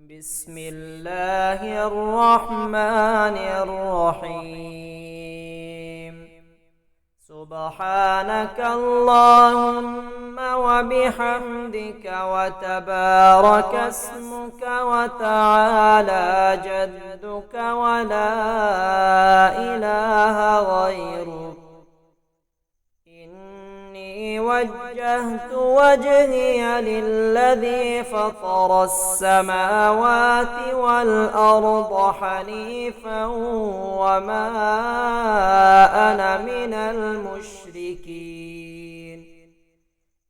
بسم الله الرحمن الرحيم. سبحانك اللهم وبحمدك وتبارك اسمك وتعالى جدك ولا إله غيرك. إني وجهت وجهي للذي فطر السماوات والأرض حنيفا وما أنا من المشركين.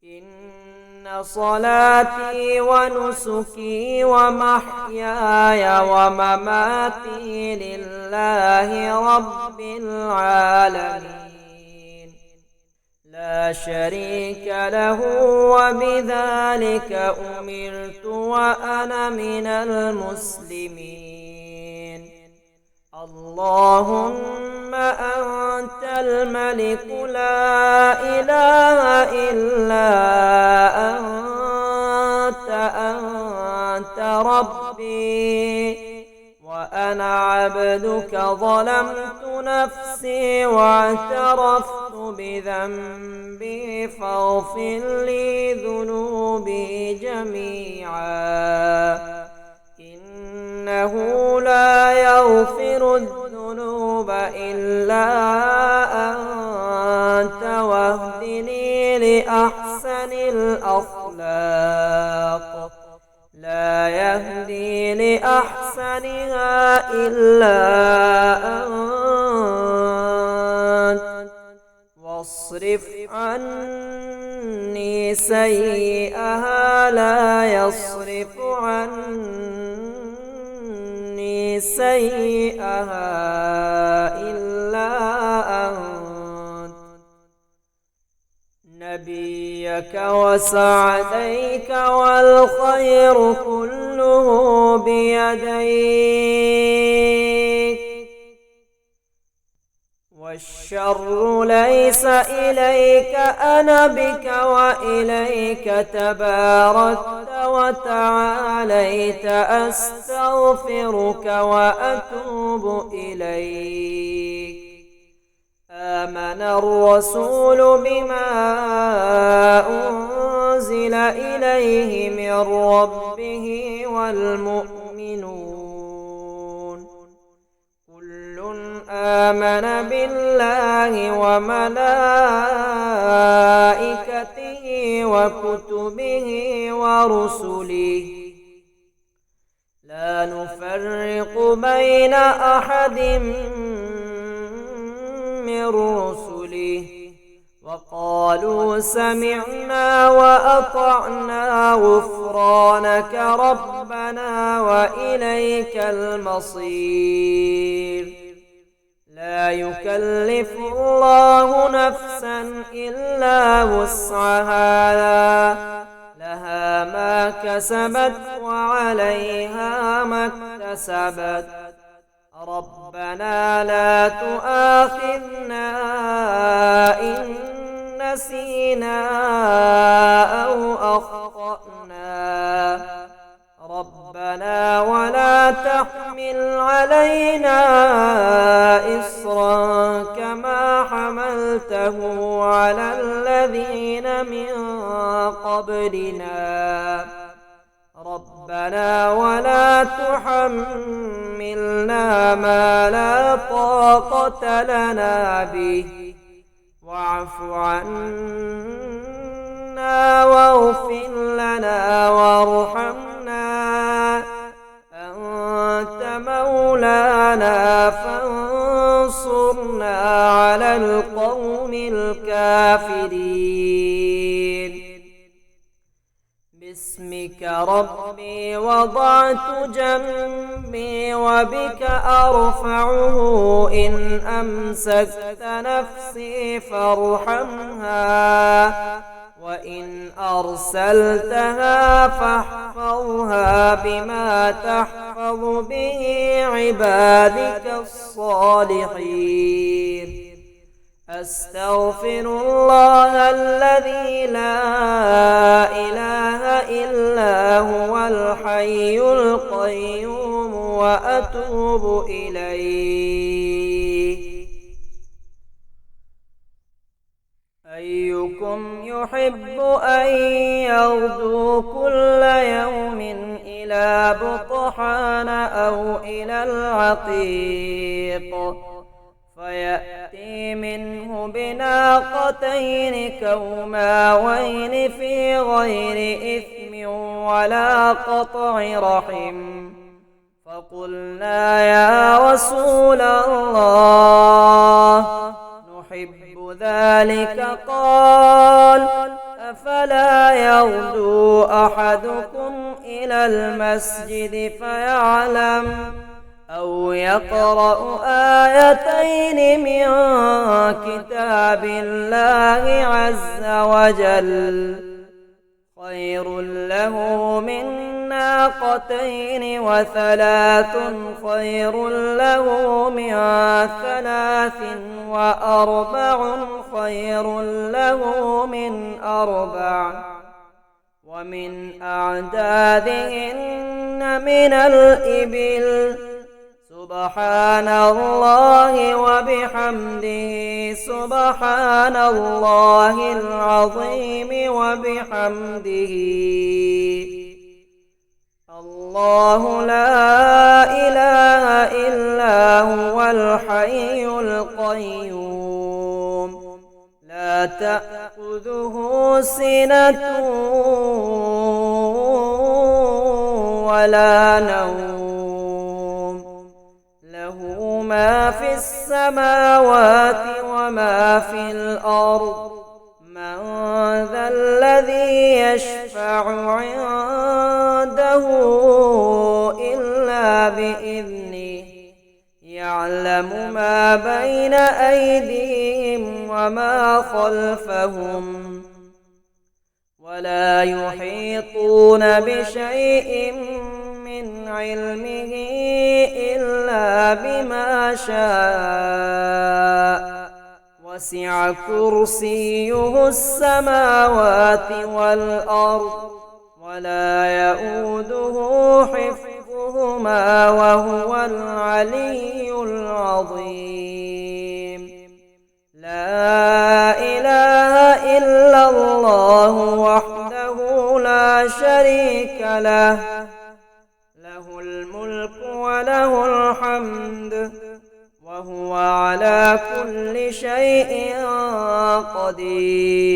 إن صلاتي ونسكي ومحياي ومماتي لله رب العالمين لا شريك له وبذلك أمرت وأنا من المسلمين. اللهم أنت الملك لا إله إلا أنت ربي وأنا عبدك ظلمت نفسي واعترفت بذنبي فاغفر لي ذنوبي جميعا إنه لا يغفر الذنوب إلا أنت واهدني لأحسن الأخلاق لا يهدي لأحسنها إلا أنت واصرف عني سيئها لا يصرف عني سيئها إلا أنت نبيك وسعديك والخير كله بيديك والشر ليس إليك أنا بك وإليك تباركت وتعاليت أستغفرك وأتوب إليك. آمن الرسول بما أنزل إليه من ربه والمؤمنون كل آمن بالله وملائكته وكتبه ورسله لا نفرق بين أحد من رسله وقالوا سمعنا وأطعنا غفرانك ربنا وإليك المصير. لا يكلف الله نفسا إلا وسعها لها ما كسبت وعليها ما اكتسبت. ربنا لا تؤاخذنا إن نسينا أو أخطأنا. ربنا ولا تحمل علينا إصرا كما حملته على الذين من قبلنا. ربنا ولا تحملنا ما لا طاقة لنا به واعف عنا واغفر لنا وارحمنا أنت مولانا فانصرنا على القوم الكافرين. باسمك ربي وضعت جنبي وبك أرفعه إن أمسكت نفسي فارحمها وإن أرسلتها فاحفظها بما تحفظ به عبادك الصالحين. أستغفر الله الذي لا إله إلا هو الحي القيوم وأتوب إليه. أيكم يحب أن يغدو كل يوم إلى بطحان أو إلى العقيق فيأتي منه بناقتين كوماوين في غير إثم ولا قطع رحم، فقلنا يا رسول الله نحب ذلك، قال أفلا يغدو أحدكم إلى المسجد فيعلم أو يقرأ آيتين من كتاب الله عز وجل خير له من ناقتين وثلاث خير له من ثلاث وأربع خير له من أربع ومن أعدادهن من الإبل. سبحان الله وبحمده سبحان الله العظيم وبحمده الله لا إله إلا هو الحي القيوم لا تأخذه سنة ولا نوم ما في السماوات وما في الأرض من ذا الذي يشفع عنده إلا بإذنه يعلم ما بين أيديهم وما خلفهم ولا يحيطون بشيء من علمه إلا بما شاء وسع كرسيه السماوات والأرض ولا يؤوده حفظهما وهو العلي العظيم. لا إله إلا الله وحده لا شريك له له الملك وله الحمد وهو على كل شيء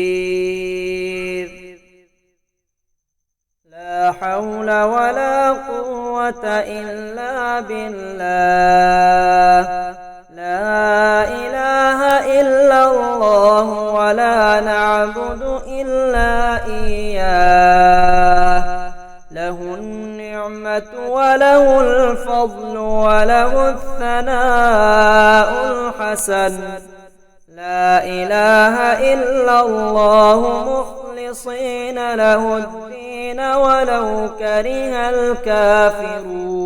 قدير. لا حول ولا قوة إلا بالله. لا إله إلا الله ولا نعبد إلا إياه له النعمة وله الفضل وله الثناء الحسن. لا إله إلا الله مخلصين له الدين ولو كره الكافرون.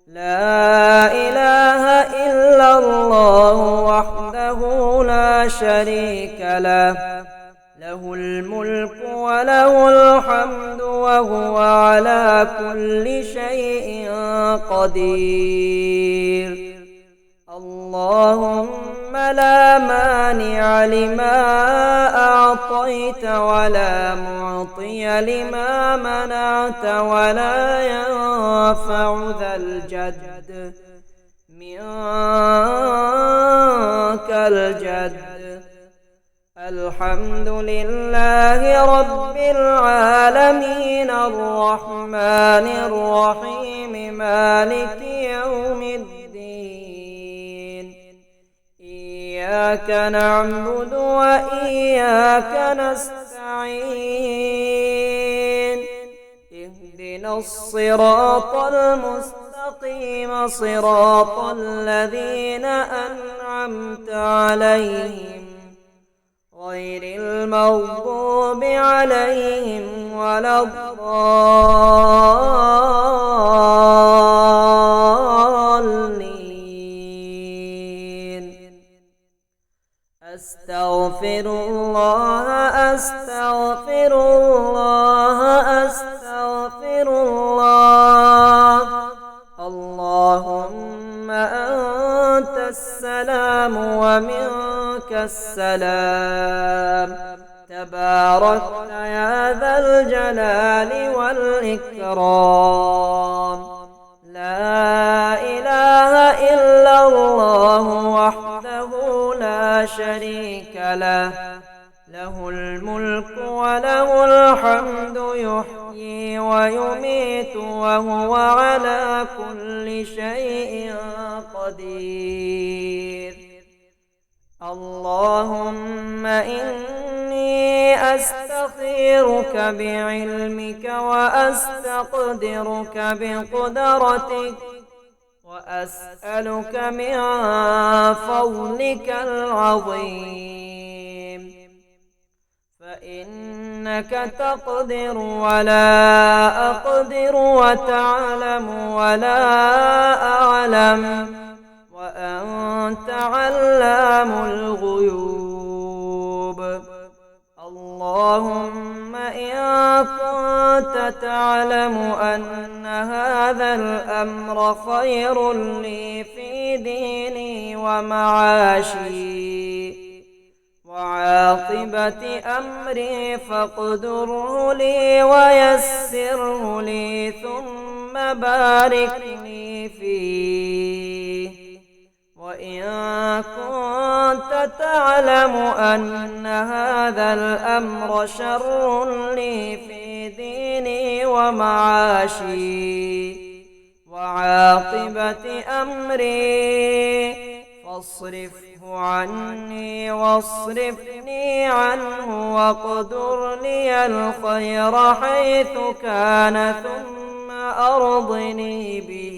لا إله إلا الله وحده لا شريك له له الملك وله الحمد وهو على كل شيء قدير. اللهم لا مانع لما أعطيت ولا معطي لما منعت ولا ينفع ذا الجد منك الجد. الحمد لله رب العالمين الرحمن الرحيم مالك يوم الدين. إياك نعبد وإياك نستعين. اهدنا الصراط المستقيم صراط الذين أنعمت عليهم غير المغضوب عليهم ولا الضالين. الله أستغفر الله أستغفر الله. اللهم أنت السلام ومنك السلام، تباركت يا ذا الجلال والإكرام. لا إله إلا الله وحده لا شريك له، له الملك وله الحمد، يحيي ويميت وهو على كل شيء قدير. اللهم إني أستخيرك بعلمك وأستقدرك بقدرتك، وأسألك من فضلك العظيم، فإنك تقدر ولا أقدر، وتعلم ولا أعلم، وأنت علام الغيوب. اللهم إن كنت تعلم أن هذا الأمر خير لي في ديني ومعاشي وعاقبة أمري فاقدره لي ويسره لي، ثم بارك لي فيه. وإن كنت تعلم أن هذا الأمر شر لي في ديني ومعاشي وعاقبة أمري فاصرفه عني واصرفني عنه، واقدر لي الخير حيث كان، ثم أرضني به